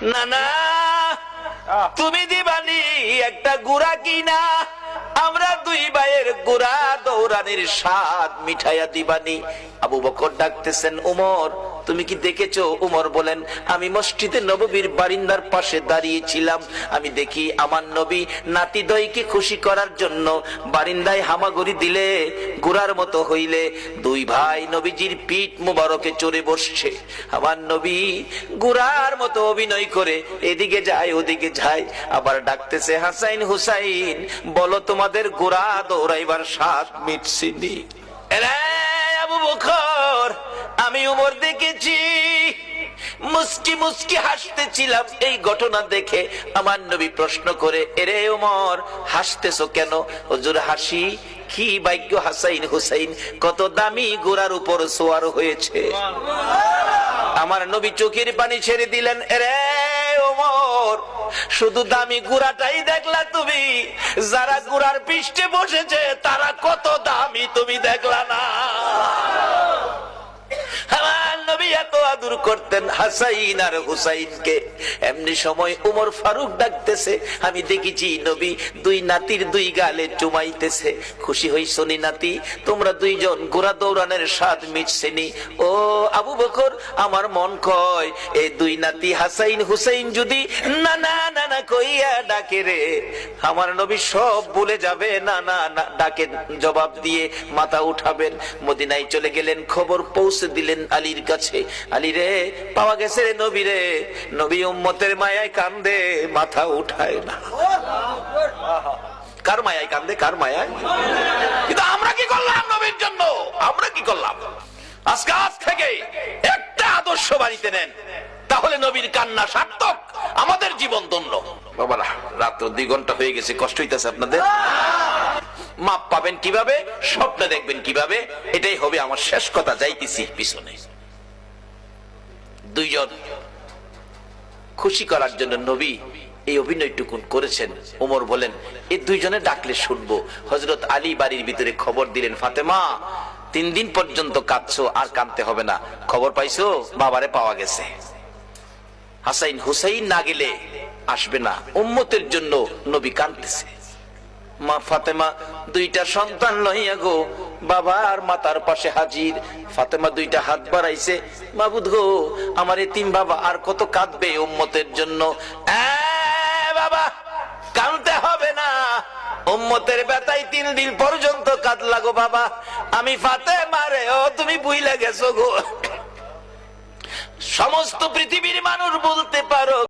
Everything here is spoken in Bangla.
না না, তুমি দিবানি একটা গুড়া কিনা, আমরা দুই ভাইয়ের গুড়া দৌড়ানির স্বাদ মিঠাইয়া দিবানি। আবু বকর ডাকতেছেন, উমর তুমি কি দেখেছো? উমর বলেন, আমি মসজিদে নববীর বারিন্দার পাশে দাঁড়িয়েছিলাম, আমি দেখি আমার নবী নাতি দইকে খুশি করার জন্য বারিন্দায় হামাগুড়ি দিলে গুড়ার মতো হইলে দুই ভাই নবীজির পিঠ মুবারকে চড়ে বসছে। আমার নবী গুড়ার মতো অভিনয় করে এদিকে যায় ওদিকে যায়, আবার ডাকতেছে, হাসাইন হুসাইন বলো তোমাদের গুড়া দৌড়াইবার স্বাদ মিটছিনি? আবু বকর, আমি উমর দেখেছি, মুস্কি মুস্কি হাসতেছিলাম এই ঘটনা দেখে। আমার নবী প্রশ্ন করে, এরে উমর হাসতেছো কেন? হুজুর হাসি কি ভাগ্য, হাসাইন হুসাইন কত দামি ঘোড়ার উপর সোয়ার হয়েছে। আমার নবী চোখের পানি ছেড়ে দিলেন, এরে ওমর শুধু দামি ঘোড়াটাই দেখলা তুমি, যারা ঘোড়ার পৃষ্ঠে বসেছে তারা কত দামি তুমি দেখলা না? আমার নবী এত আদর করতেন হাসাইন আর হুসাইনকে। এমনি সময় উমর ফারুক ডাকতেছে, আমি দেখেছি নবী দুই নাতির দুই গালে চুমাইতেছে। খুশি হইছো নি নাতি? তোমরা দুইজন ঘোড়া দৌড়ানোর স্বাদ মিটছেনি? ও আবু বকর, আমার মন কয় এই দুই নাতি হাসাইন হুসাইন যদি না না না না কইয়া ডাকে রে, আমার নবী সব ভুলে যাবে। না না না ডাকে জবাব দিয়ে মাথা উঠাবেন। মদিনায় চলে গেলেন, খবর পৌঁছে দিলেন আলীর কাছে, আলী রে পাওয়া গেছে রে নবী রে। নবী উম্মতের মায়ায় কান্দে, মাথা উঠায় না। কার মায়ায় কান্দে? কার মায়ায়? কিন্তু আমরা কি করলাম নবীর জন্য? আমরা কি করলাম? আজকে আজ থেকে একটা আদর্শ বাড়িতে নেন, তাহলে নবীর কান্না সার্থক, আমাদের জীবন ধন্য। বাবারা রাত 2 ঘন্টা হয়ে গেছে, কষ্ট হইতেছে আপনাদের? মাপ পাবেন কিভাবে, স্বপ্ন দেখবেন কিভাবে, এটাই হবে আমার শেষ কথা। যাইতেছি পিছনে। দুইজন খুশি করার জন্য নবী এই অভিনয়টুকুন করেছেন। ওমর বলেন, এই দুইজনে ডাকলে শুনবো। হযরত আলী বাড়ির ভিতরে খবর দিলেন, ফাতেমা 3 দিন পর্যন্ত কাঁদছো, আর কাঁদতে হবে না। খবর পাইছো? বাবারে পাওয়া গেছে। হাসাইন হুসাইন না গেলে আসবে না, উম্মতের জন্য নবী কাঁদতেছে। মা ফাতেমা 2টা সন্তান লইয়া গো বাবার মাতার পাশে হাজির। ফাতেমা 2টা হাত বাড়াইছে, মাবুদ গো আমার এতিম বাবা আর কত কাঁদবে উম্মতের জন্য। বাবা কাঁদতে হবে না, উম্মতের ব্যথায় 3 দিন পর্যন্ত কাঁদলা গো বাবা। আমি ফাতেমা রে, ও তুমি ভুইলা গেছো গো। সমস্ত পৃথিবীর মানুষ বলতে পারো